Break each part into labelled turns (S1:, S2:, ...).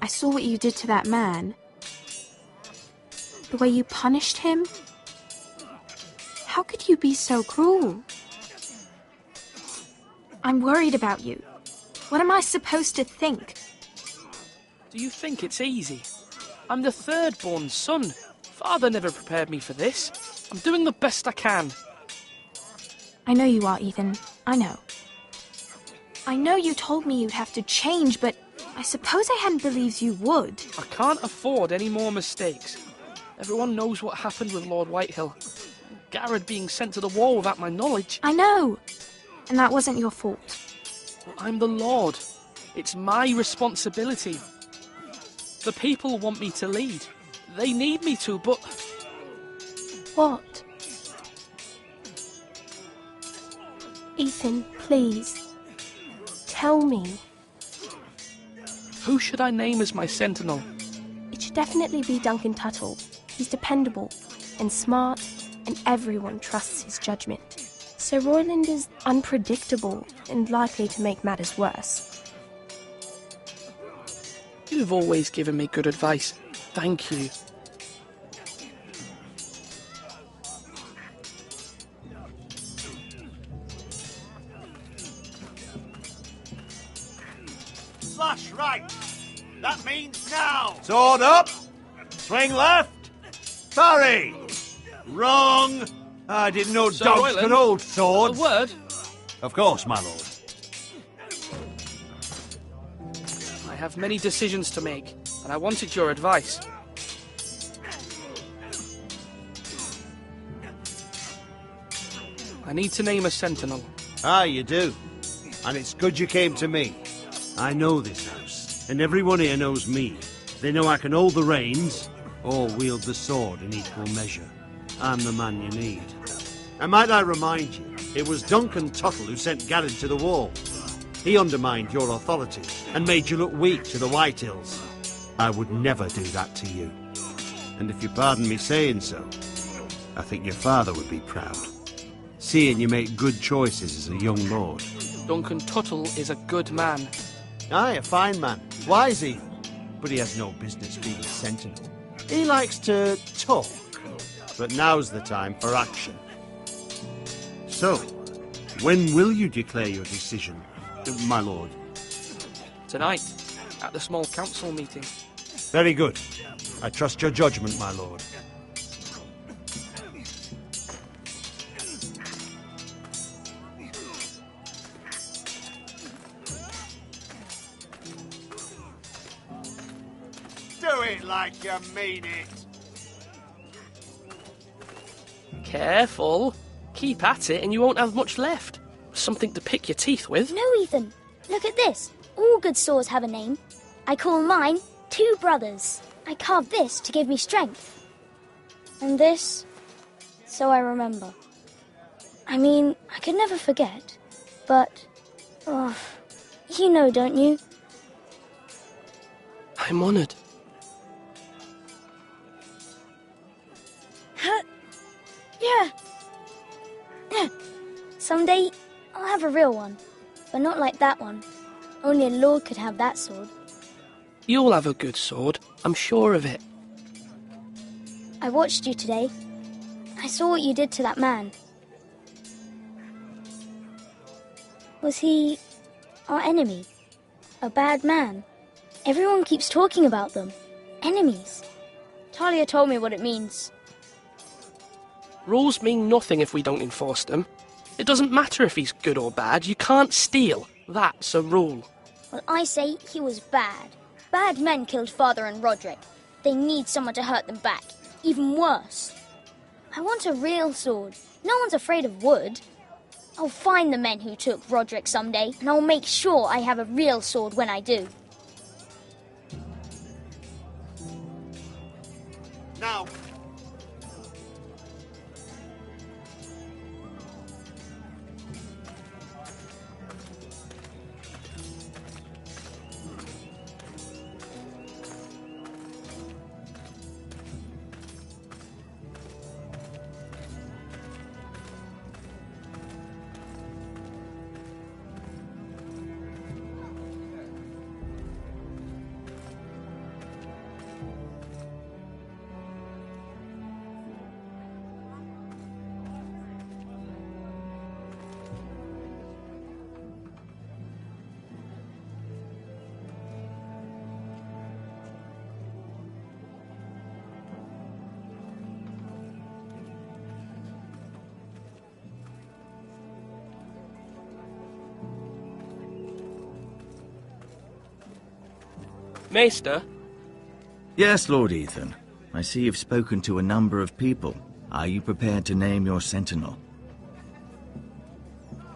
S1: I saw what you did to that man. The way you punished him. How could you be so cruel? I'm worried about you. What am I supposed to think?
S2: Do you think it's easy? I'm the third-born son. Father never prepared me for this. I'm doing the best I can.
S1: I know you are, Ethan. I know. I know you told me you'd have to change, but I suppose I hadn't believed you would.
S2: I can't afford any more mistakes. Everyone knows what happened with Lord Whitehill. Garrett being sent to the wall without my knowledge.
S1: I know. And that wasn't your fault.
S2: Well, I'm the Lord. It's my responsibility. The people want me to lead. They need me to, but...
S3: What? Ethan, please. Tell me.
S2: Who should I name as my sentinel?
S3: It should definitely be Duncan Tuttle. He's dependable and smart, and everyone trusts his judgment. Sir Royland is unpredictable and likely to make matters worse.
S2: You've always given me good advice. Thank you.
S4: Slash right. That means now. Sword up. Swing left. Parry. Wrong. I didn't know
S2: Sir
S4: dogs
S2: Royland,
S4: could hold swords.
S2: A word?
S4: Of course, my lord.
S2: I have many decisions to make, and I wanted your advice. I need to name a sentinel.
S4: Ah, you do. And it's good you came to me. I know this house, and everyone here knows me. They know I can hold the reins, or wield the sword in equal measure. I'm the man you need. And might I remind you, it was Duncan Tuttle who sent Garrett to the wall. He undermined your authority, and made you look weak to the Whitehills. I would never do that to you. And if you pardon me saying so, I think your father would be proud. Seeing you make good choices as a young lord.
S2: Duncan Tuttle is a good man.
S4: Aye, a fine man. Wise even. But he has no business being a sentinel. He likes to talk. But now's the time for action. So, when will you declare your decision, my lord?
S2: Tonight, at the small council meeting.
S4: Very good. I trust your judgment, my lord. Do it like you mean it.
S2: Careful. Keep at it and you won't have much left. Something to pick your teeth with.
S5: No, Ethan. Look at this. All good swords have a name. I call mine Two Brothers. I carved this to give me strength. And this, so I remember. I mean, I could never forget. But, you know, don't you?
S2: I'm honoured.
S5: Yeah. Someday, I'll have a real one. But not like that one. Only a lord could have that sword.
S2: You'll have a good sword. I'm sure of it.
S5: I watched you today. I saw what you did to that man. Was he our enemy? A bad man? Everyone keeps talking about them. Enemies. Talia told me what it means.
S2: Rules mean nothing if we don't enforce them. It doesn't matter if he's good or bad. You can't steal. That's a rule.
S5: Well, I say he was bad. Bad men killed Father and Roderick. They need someone to hurt them back. Even worse. I want a real sword. No one's afraid of wood. I'll find the men who took Roderick someday, and I'll make sure I have a real sword when I do.
S4: Now.
S2: Maester?
S6: Yes, Lord Ethan. I see you've spoken to a number of people. Are you prepared to name your sentinel?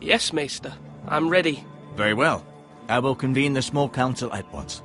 S2: Yes, Maester. I'm ready.
S6: Very well. I will convene the small council at once.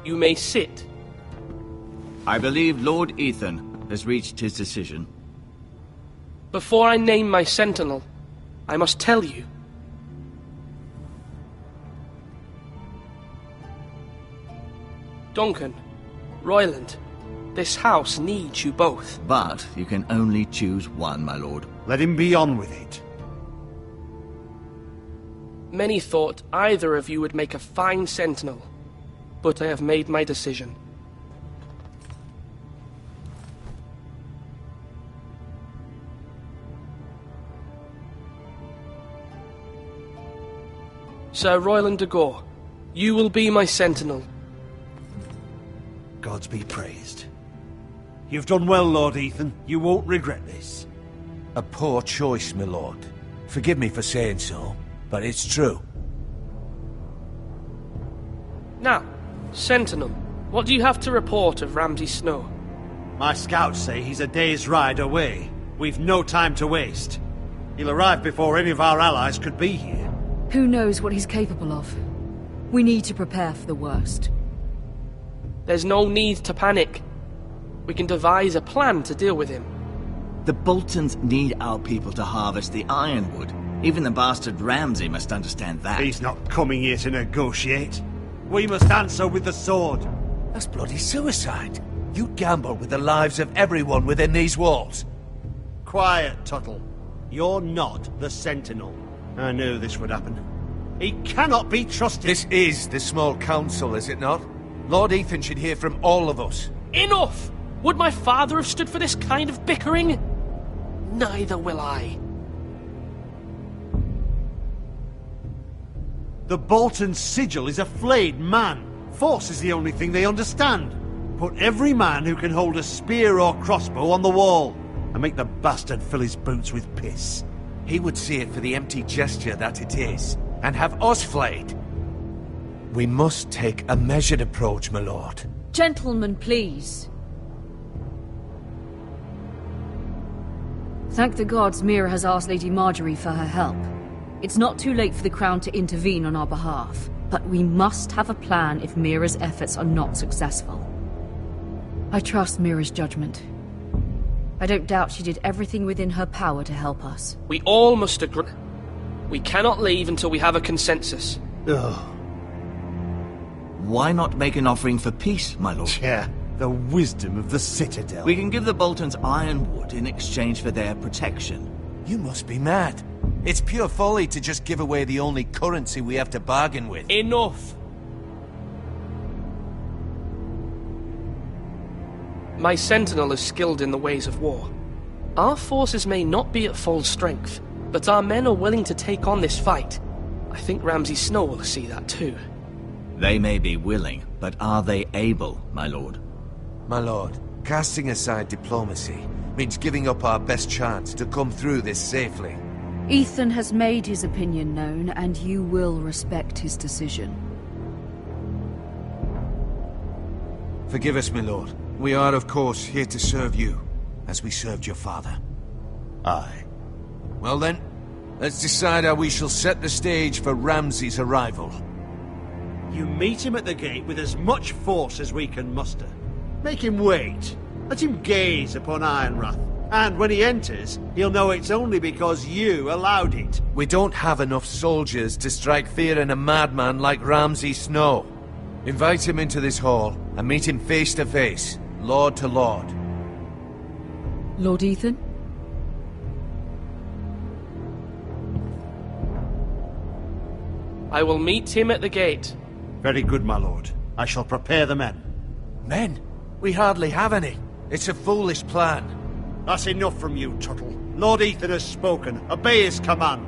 S2: You may sit.
S6: I believe Lord Ethan has reached his decision.
S2: Before I name my sentinel, I must tell you. Duncan, Royland, this house needs you both.
S6: But you can only choose one, my lord.
S4: Let him be on with it.
S2: Many thought either of you would make a fine sentinel, but I have made my decision. Sir Royland de Gore, you will be my sentinel.
S4: Gods be praised. You've done well, Lord Ethan. You won't regret this.
S7: A poor choice, my lord. Forgive me for saying so, but it's true.
S2: Now, Sentinel, what do you have to report of Ramsay Snow?
S4: My scouts say he's a day's ride away. We've no time to waste. He'll arrive before any of our allies could be here.
S8: Who knows what he's capable of? We need to prepare for the worst.
S2: There's no need to panic. We can devise a plan to deal with him.
S6: The Boltons need our people to harvest the ironwood. Even the bastard Ramsay must understand that.
S4: He's not coming here to negotiate. We must answer with the sword.
S7: That's bloody suicide. You gamble with the lives of everyone within these walls.
S4: Quiet, Tuttle. You're not the Sentinel. I knew this would happen. He cannot be trusted.
S7: This is the small council, is it not? Lord Ethan should hear from all of us.
S2: Enough! Would my father have stood for this kind of bickering? Neither will I.
S4: The Bolton sigil is a flayed man. Force is the only thing they understand. Put every man who can hold a spear or crossbow on the wall, and make the bastard fill his boots with piss.
S7: He would see it for the empty gesture that it is, and have us flayed. We must take a measured approach, my lord.
S8: Gentlemen, please. Thank the gods Mira has asked Lady Marjorie for her help. It's not too late for the Crown to intervene on our behalf, but we must have a plan if Mira's efforts are not successful. I trust Mira's judgment. I don't doubt she did everything within her power to help us.
S2: We all must agree. We cannot leave until we have a consensus.
S4: Ugh.
S6: Why not make an offering for peace, my lord?
S4: Yeah, the wisdom of the Citadel.
S6: We can give the Boltons ironwood in exchange for their protection.
S7: You must be mad. It's pure folly to just give away the only currency we have to bargain with.
S2: Enough! My sentinel is skilled in the ways of war. Our forces may not be at full strength, but our men are willing to take on this fight. I think Ramsay Snow will see that too.
S6: They may be willing, but are they able, my lord?
S7: My lord, casting aside diplomacy means giving up our best chance to come through this safely.
S8: Ethan has made his opinion known, and you will respect his decision.
S7: Forgive us, my lord. We are, of course, here to serve you, as we served your father.
S4: Aye.
S7: Well then, let's decide how we shall set the stage for Ramsay's arrival.
S4: You meet him at the gate with as much force as we can muster. Make him wait. Let him gaze upon Ironrath. And when he enters, he'll know it's only because you allowed it.
S7: We don't have enough soldiers to strike fear in a madman like Ramsay Snow. Invite him into this hall and meet him face to face, lord to lord.
S8: Lord Ethan?
S2: I will meet him at the gate.
S4: Very good, my lord. I shall prepare the men.
S7: Men? We hardly have any. It's a foolish plan.
S4: That's enough from you, Tuttle. Lord Ethan has spoken. Obey his command.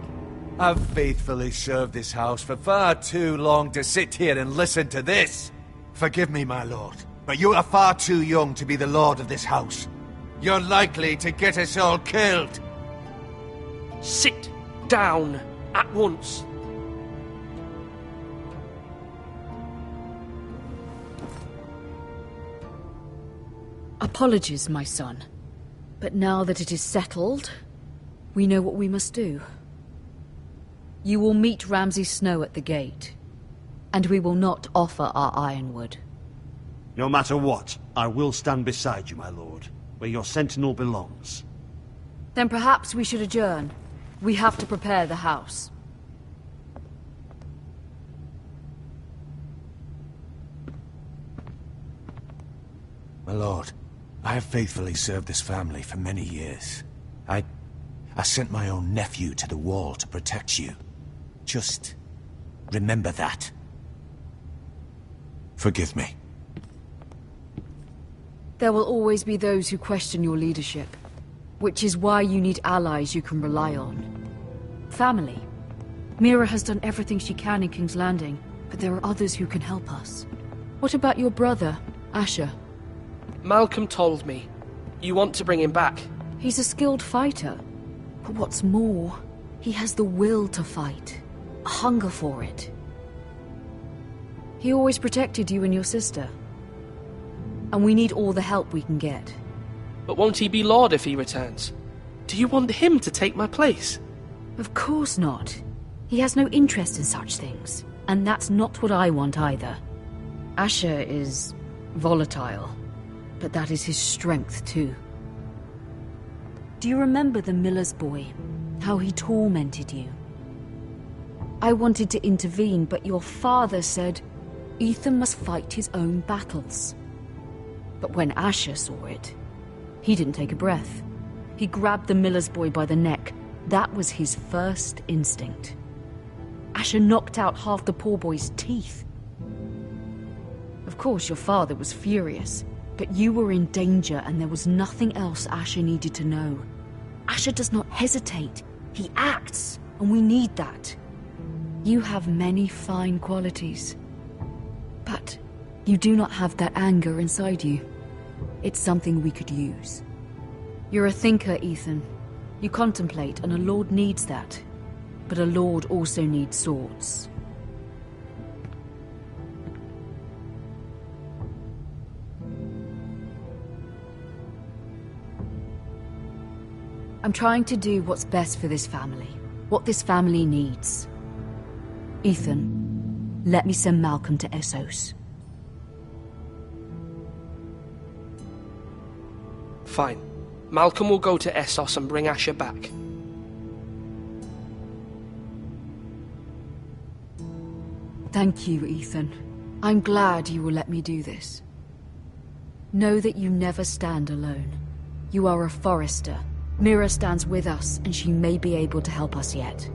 S7: I've faithfully served this house for far too long to sit here and listen to this. Forgive me, my lord, but you are far too young to be the lord of this house. You're likely to get us all killed.
S2: Sit down at once.
S8: Apologies, my son. But now that it is settled, we know what we must do. You will meet Ramsay Snow at the gate, and we will not offer our ironwood.
S4: No matter what, I will stand beside you, my lord, where your sentinel belongs.
S8: Then perhaps we should adjourn. We have to prepare the house.
S7: My lord, I have faithfully served this family for many years. I sent my own nephew to the wall to protect you. Just remember that. Forgive me.
S8: There will always be those who question your leadership, which is why you need allies you can rely on. Family. Mira has done everything she can in King's Landing, but there are others who can help us. What about your brother, Asher?
S2: Malcolm told me. You want to bring him back?
S8: He's a skilled fighter. But what's more, he has the will to fight. A hunger for it. He always protected you and your sister. And we need all the help we can get.
S2: But won't he be Lord if he returns? Do you want him to take my place?
S8: Of course not. He has no interest in such things. And that's not what I want either. Asher is volatile. But that is his strength too. Do you remember the miller's boy? How he tormented you? I wanted to intervene, but your father said Ethan must fight his own battles. But when Asher saw it, he didn't take a breath. He grabbed the miller's boy by the neck. That was his first instinct. Asher knocked out half the poor boy's teeth. Of course, your father was furious, but you were in danger and there was nothing else Asher needed to know. Asher does not hesitate. He acts, and we need that. You have many fine qualities, but you do not have that anger inside you. It's something we could use. You're a thinker, Ethan. You contemplate, and a lord needs that. But a lord also needs swords. I'm trying to do what's best for this family. What this family needs. Ethan, let me send Malcolm to Essos.
S2: Fine. Malcolm will go to Essos and bring Asher back.
S8: Thank you, Ethan. I'm glad you will let me do this. Know that you never stand alone. You are a Forester. Mira stands with us, and she may be able to help us yet.